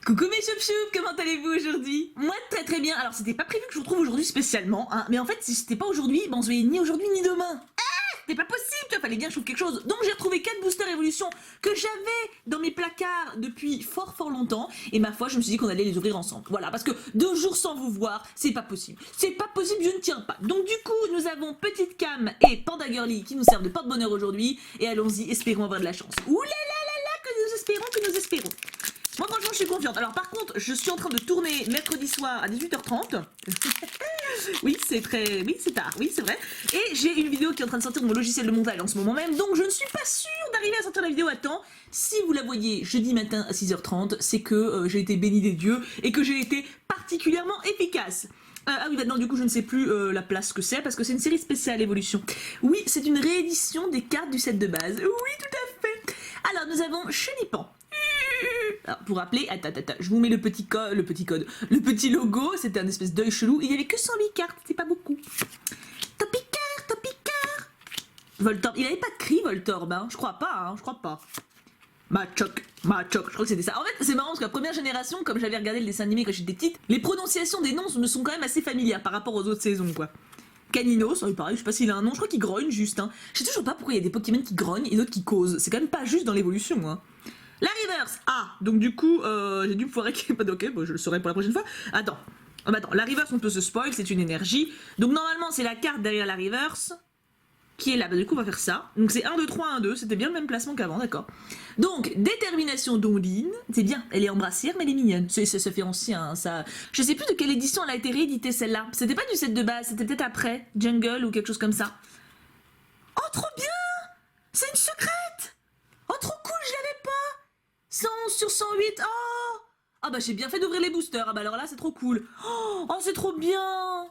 Coucou mes choup-choup, comment allez-vous aujourd'hui? Moi très très bien, alors c'était pas prévu que je vous retrouve aujourd'hui spécialement, hein, mais en fait si c'était pas aujourd'hui, ben on se voyait ni aujourd'hui ni demain. C'était pas possible, tu vois, fallait bien que je trouve quelque chose. Donc j'ai retrouvé 4 boosters évolution que j'avais dans mes placards depuis fort longtemps, et ma foi je me suis dit qu'on allait les ouvrir ensemble. Voilà, parce que 2 jours sans vous voir, c'est pas possible. C'est pas possible, je ne tiens pas. Donc du coup, nous avons Petite Cam et Panda Girly qui nous servent de porte-bonheur aujourd'hui, et allons-y, espérons avoir de la chance. Ouh là là là là, que nous espérons. Moi franchement je suis confiante. Alors par contre je suis en train de tourner mercredi soir à 18h30. Oui c'est tard, oui c'est vrai. Et j'ai une vidéo qui est en train de sortir de mon logiciel de montage en ce moment même. Donc je ne suis pas sûre d'arriver à sortir la vidéo à temps. Si vous la voyez jeudi matin à 6h30, c'est que j'ai été bénie des dieux et que j'ai été particulièrement efficace. Ah oui, maintenant du coup je ne sais plus la place que c'est parce que c'est une série spéciale évolution. Oui, c'est une réédition des cartes du set de base. Oui, tout à fait. Alors nous avons Chenipan. Alors, pour rappeler, attends, je vous mets le petit logo, c'était un espèce d'œil chelou, et il n'y avait que 108 cartes, c'est pas beaucoup. Topicaire Voltorb, il avait pas de cri Voltorb, hein, je crois pas. Machoc, je crois que c'était ça. En fait, c'est marrant parce que la première génération, comme j'avais regardé le dessin animé quand j'étais petite, les prononciations des noms me sont quand même assez familières par rapport aux autres saisons, quoi. Caninos, pareil, je sais pas s'il a un nom, je crois qu'il grogne juste, hein. Je sais toujours pas pourquoi il y a des Pokémon qui grognent et d'autres qui causent, c'est quand même pas juste dans l'évolution, hein. La reverse. Ah, donc du coup, j'ai dû me foirer. Ok, bon, je le saurai pour la prochaine fois. Attends, la reverse, on peut se spoil, c'est une énergie. Donc normalement, c'est la carte derrière la reverse qui est là. Bah, du coup, on va faire ça. Donc c'est 1, 2, 3, 1, 2. C'était bien le même placement qu'avant, d'accord. Donc, détermination d'Ondine. C'est bien, elle est embrassière, mais elle est mignonne. Ça fait ancien, ça. Je sais plus de quelle édition elle a été rééditée, celle-là. C'était pas du set de base, c'était peut-être après. Jungle ou quelque chose comme ça. Oh, trop bien! C'est une secrète! Oh, trop cool, je l'avais pas! 111 sur 108, oh! Ah bah j'ai bien fait d'ouvrir les boosters, ah bah alors là c'est trop cool. Oh, c'est trop bien!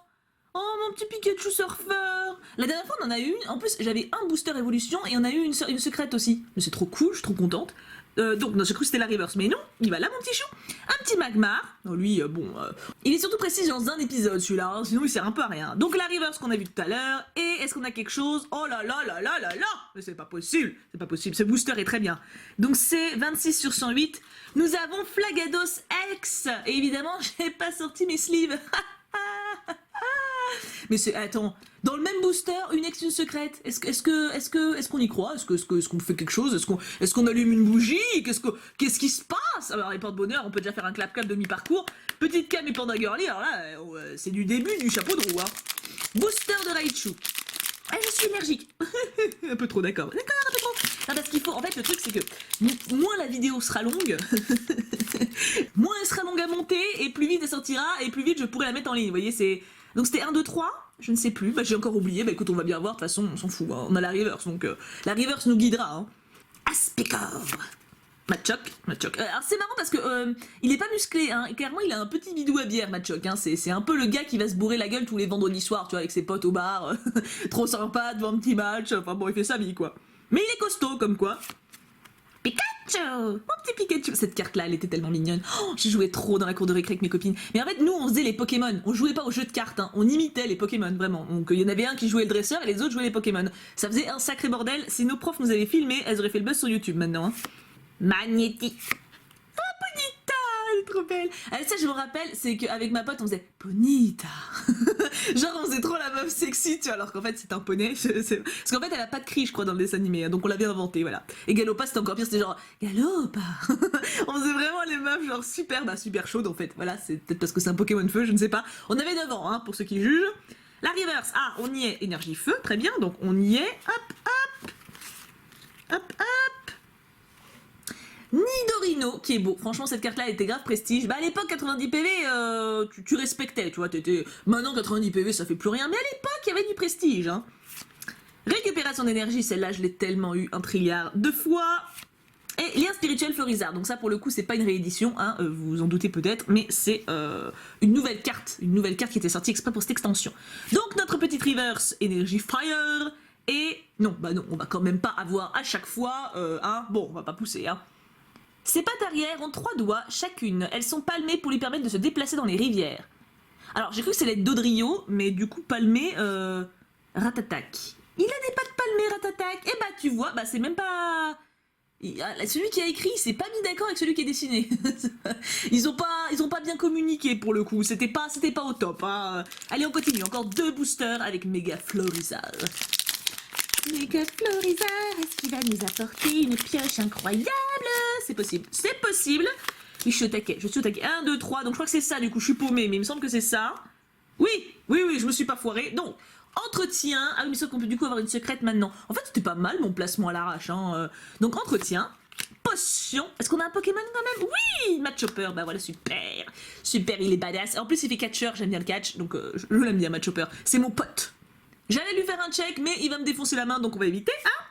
Oh mon petit Pikachu surfeur! La dernière fois on en a eu une, en plus j'avais un booster évolution et on a eu une secrète aussi. Mais c'est trop cool, je suis trop contente. Donc non, j'ai cru que c'était la reverse, mais non, il va là mon petit chou. Un petit Magmar, non, lui il est surtout précis dans un épisode celui-là, hein, sinon il sert un peu à rien. Donc la reverse qu'on a vu tout à l'heure, et est-ce qu'on a quelque chose? Oh là là là là là là! Mais c'est pas possible, ce booster est très bien. Donc c'est 26 sur 108, nous avons Flagados X, et évidemment j'ai pas sorti mes sleeves. Mais c'est, attends, dans le même booster, une une secrète. Est-ce qu'on y croit? Est-ce qu'on fait quelque chose? Est-ce qu'on allume une bougie? Qu'est-ce qui se passe? Alors les porte-bonheur, on peut déjà faire un clap-clap demi-parcours. Petite Cam et Panda Girly, alors là, c'est du début du chapeau de roue, hein. Booster de Raichu. Ah, je suis énergique. Un peu trop, d'accord. D'accord, un peu trop. Non, parce qu'il faut, en fait, le truc, c'est que moins la vidéo sera longue, moins elle sera longue à monter, et plus vite elle sortira, et plus vite je pourrai la mettre en ligne. Vous voyez, c'est... Donc c'était 1, 2, 3, je ne sais plus, bah j'ai encore oublié, bah écoute, on va bien voir, de toute façon, on s'en fout, hein. On a la reverse, donc la reverse nous guidera, hein. Aspicor. Machoc. Alors c'est marrant parce que il est pas musclé, hein. Clairement il a un petit bidou à bière, Machoc, hein. C'est un peu le gars qui va se bourrer la gueule tous les vendredis soirs, tu vois, avec ses potes au bar, trop sympa devant un petit match, enfin bon, il fait sa vie, quoi. Mais il est costaud, comme quoi. Pikachu! Mon petit Pikachu! Cette carte-là, elle était tellement mignonne. Oh, j'ai joué trop dans la cour de récré avec mes copines. Mais en fait, nous, on faisait les Pokémon. On jouait pas aux jeux de cartes, hein. On imitait les Pokémon, vraiment. Donc, il y en avait un qui jouait le dresseur et les autres jouaient les Pokémon. Ça faisait un sacré bordel. Si nos profs nous avaient filmé, elles auraient fait le buzz sur YouTube maintenant, hein. Magnétique. Oh, Bonita! Elle est trop belle. Ça, je me rappelle, c'est qu'avec ma pote, on faisait Bonita. Genre, on faisait trop la meuf sexy, tu vois, alors qu'en fait, c'est un poney. Parce qu'en fait, elle a pas de cri, je crois, dans le dessin animé, hein, donc on l'avait inventé, voilà. Et Galopa, c'était encore pire, c'était genre Galopa. On faisait vraiment les meufs, genre super chaudes, en fait. Voilà, c'est peut-être parce que c'est un Pokémon feu, je ne sais pas. On avait 9 ans, hein, pour ceux qui jugent. La reverse, ah, on y est, énergie feu, très bien, donc on y est. Hop. Nidorino, qui est beau. Franchement, cette carte-là, elle était grave prestige. Bah, à l'époque, 90 PV, tu respectais, tu vois, t'étais... Maintenant, 90 PV, ça fait plus rien, mais à l'époque, il y avait du prestige, hein. Récupération d'énergie, celle-là, je l'ai tellement eu 1 trilliard de fois. Et lien spirituel Florizard. Donc ça, pour le coup, c'est pas une réédition, hein, vous vous en doutez peut-être, mais c'est une nouvelle carte qui était sortie exprès pour cette extension. Donc, notre petite reverse, énergie fire, et... Non, on va quand même pas avoir à chaque fois, hein, bon, on va pas pousser, hein. Ses pattes arrière ont 3 doigts chacune. Elles sont palmées pour lui permettre de se déplacer dans les rivières. Alors, j'ai cru que c'était Dodrio, mais du coup, palmé, Ratatac. Il a des pattes palmées, Ratatac. Et bah, tu vois, bah, c'est même pas... Celui qui a écrit, il s'est pas mis d'accord avec celui qui a dessiné. Ils ont pas bien communiqué pour le coup. C'était pas au top. Hein. Allez, on continue. Encore 2 boosters avec Méga Florizarre. Méga Florizarre, est-ce qu'il va nous apporter une pioche incroyable? C'est possible. C'est possible. Oui, je suis au taquet. 1, 2, 3. Donc je crois que c'est ça. Du coup, je suis paumée, mais il me semble que c'est ça. Oui, je me suis pas foirée. Donc, entretien. Ah oui, mais sauf qu'on peut du coup avoir une secrète maintenant. En fait, c'était pas mal mon placement à l'arrache. Hein. Donc, entretien. Potion. Est-ce qu'on a un Pokémon quand même? Oui, Machopper. Bah voilà, super. Super, il est badass. En plus, il fait catcheur. J'aime bien le catch. Donc, je l'aime bien, Machopper. C'est mon pote. J'allais lui faire un check, mais il va me défoncer la main, donc on va éviter. Hein.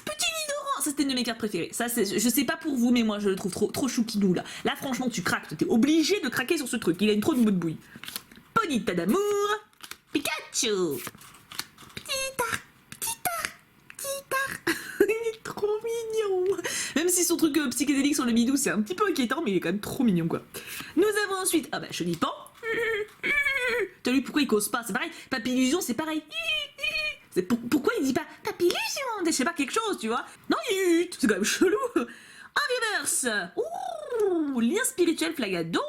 Petit Nidoran. Ça, c'était une de mes cartes préférées. Ça, je sais pas pour vous, mais moi, je le trouve trop chouquinou, là. Là, franchement, tu craques. T'es obligé de craquer sur ce truc. Il a une trop de bout de bouille. Ponyta d'amour. Pikachu. Petit tar. Il est trop mignon. Même si son truc psychédélique sur le bidou, c'est un petit peu inquiétant, mais il est quand même trop mignon, quoi. Nous avons ensuite, ah bah, Chenipan. T'as vu pourquoi il cause pas? C'est pareil. Papillusion, c'est pareil. Pourquoi il dit pas Papillusion? Je sais pas, quelque chose, tu vois. Non, c'est quand même chelou. En reverse. Ouh, lien spirituel Flagado.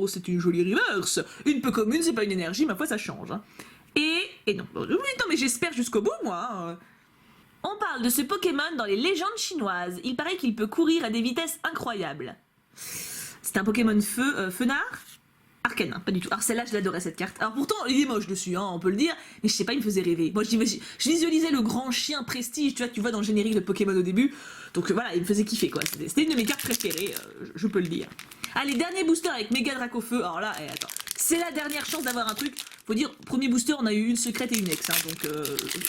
C'est une jolie reverse. Une peu commune, c'est pas une énergie, ma foi, ça change. Hein. Et non. Oui, non, mais j'espère jusqu'au bout, moi. Hein. On parle de ce Pokémon dans les légendes chinoises. Il paraît qu'il peut courir à des vitesses incroyables. C'est un Pokémon fenard. Arcane, pas du tout. Alors celle-là, je l'adorais cette carte. Alors pourtant, il est moche dessus, hein, on peut le dire, mais je sais pas, il me faisait rêver. Moi, je visualisais le grand chien prestige, tu vois dans le générique de Pokémon au début. Donc voilà, il me faisait kiffer, quoi. C'était une de mes cartes préférées, je peux le dire. Allez, dernier booster avec Méga Dracofeu. Alors là, attends, c'est la dernière chance d'avoir un truc. Faut dire, premier booster, on a eu une secrète et une ex. Hein, donc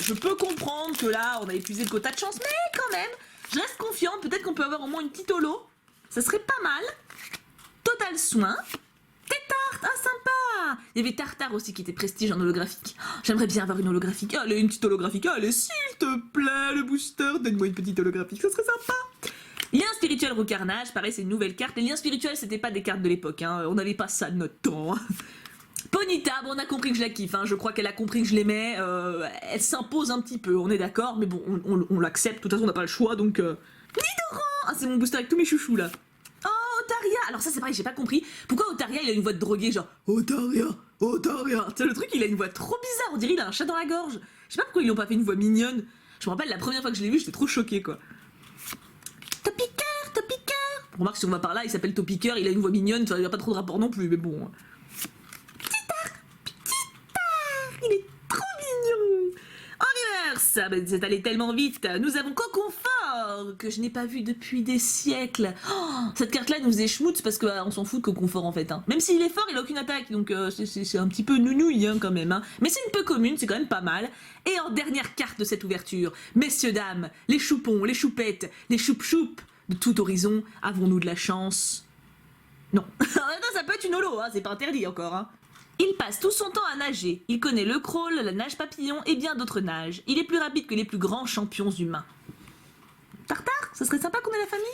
je peux comprendre que là, on a épuisé le quota de chance, mais quand même, je reste confiante. Peut-être qu'on peut avoir au moins une petite holo. Ça serait pas mal. Total soin. Tétart, ah sympa. Il y avait Tartare aussi qui était prestige en holographique. Oh, j'aimerais bien avoir une holographique. Allez, une petite holographique. Allez, s'il te plaît, le booster, donne-moi une petite holographique, ça serait sympa. Lien spirituel Roucarnage, pareil, c'est une nouvelle carte. Les liens spirituels, c'était pas des cartes de l'époque, hein. On n'avait pas ça de notre temps. Ponyta, bon, on a compris que je la kiffe, hein. Je crois qu'elle a compris que je l'aimais. Elle s'impose un petit peu, on est d'accord, mais bon, on l'accepte. De toute façon, on n'a pas le choix, donc. Nidoran, ah, c'est mon booster avec tous mes chouchous là. Otaria. Alors ça c'est pareil, j'ai pas compris. Pourquoi Otaria il a une voix de drogué genre Otaria. Tu sais le truc il a une voix trop bizarre, on dirait il a un chat dans la gorge. Je sais pas pourquoi ils lui ont pas fait une voix mignonne. Je me rappelle la première fois que je l'ai vu, j'étais trop choquée quoi. Topiqueur. Remarque si on va par là, il s'appelle Topiqueur, il a une voix mignonne, il y a pas trop de rapport non plus, mais bon. Petit tard, il est trop mignon. En reverse, c'est allé tellement vite. Nous avons Coconfort, que je n'ai pas vu depuis des siècles. Oh, cette carte-là nous faisait schmutz parce qu'on s'en fout de Coconfort en fait. Hein. Même s'il est fort, il a aucune attaque, donc c'est un petit peu nounouille hein, quand même. Hein. Mais c'est une peu commune, c'est quand même pas mal. Et en dernière carte de cette ouverture, messieurs, dames, les choupons, les choupettes, les choup-choup de tout horizon, avons-nous de la chance? Non. Ça peut être une holo, hein, c'est pas interdit encore. Hein. Il passe tout son temps à nager. Il connaît le crawl, la nage papillon et bien d'autres nages. Il est plus rapide que les plus grands champions humains. Tartare, ça serait sympa qu'on ait la famille?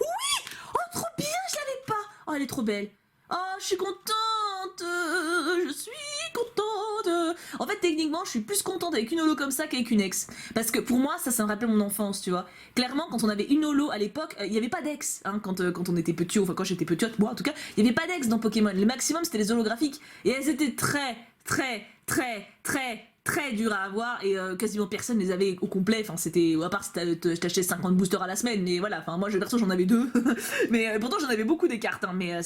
Oui! Oh, trop bien, je l'avais pas! Oh, elle est trop belle. Oh, je suis contente! Je suis contente! En fait, techniquement, je suis plus contente avec une holo comme ça qu'avec une ex. Parce que pour moi, ça me rappelle mon enfance, tu vois. Clairement, quand on avait une holo à l'époque, il n'y avait pas d'ex. Hein, quand on était petit, enfin quand j'étais petite, moi en tout cas, il n'y avait pas d'ex dans Pokémon. Le maximum, c'était les holographiques. Et elles étaient très dures à avoir et quasiment personne les avait au complet. Enfin, c'était, à part si t'achetais 50 boosters à la semaine, mais voilà. Enfin, moi, perso, j'en avais 2. Mais pourtant, j'en avais beaucoup des cartes. Hein, mais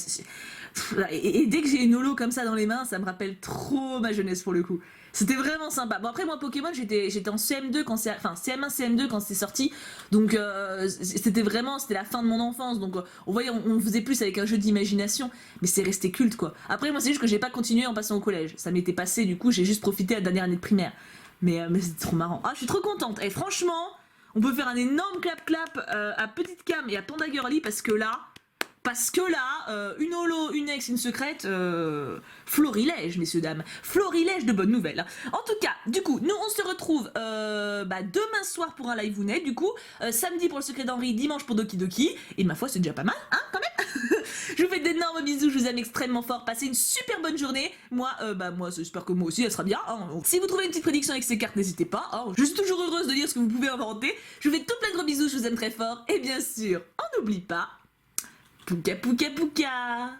et dès que j'ai une holo comme ça dans les mains, ça me rappelle trop ma jeunesse pour le coup. C'était vraiment sympa. Bon après moi Pokémon j'étais en CM2 quand c'est enfin CM1 CM2 quand c'est sorti. Donc c'était la fin de mon enfance. Donc on voyait on faisait plus avec un jeu d'imagination, mais c'est resté culte quoi. Après moi c'est juste que j'ai pas continué en passant au collège. Ça m'était passé du coup, j'ai juste profité à la dernière année de primaire. Mais c'était trop marrant. Ah, je suis trop contente. Et franchement, on peut faire un énorme clap à Petite Cam et à Panda Girly parce que là Parce que là, une holo, une ex, une secrète, florilège, messieurs, dames. Florilège de bonnes nouvelles. En tout cas, du coup, nous, on se retrouve demain soir pour un live Ounet, du coup, samedi pour le secret d'Henri, dimanche pour Doki Doki, et ma foi, c'est déjà pas mal, hein, quand même. Je vous fais d'énormes bisous, je vous aime extrêmement fort, passez une super bonne journée. Moi, j'espère que moi aussi, elle sera bien. Hein. Si vous trouvez une petite prédiction avec ces cartes, n'hésitez pas. Hein. Je suis toujours heureuse de dire ce que vous pouvez inventer. Je vous fais tout plein de gros bisous, je vous aime très fort, et bien sûr, on n'oublie pas... Pouka pouka pouka.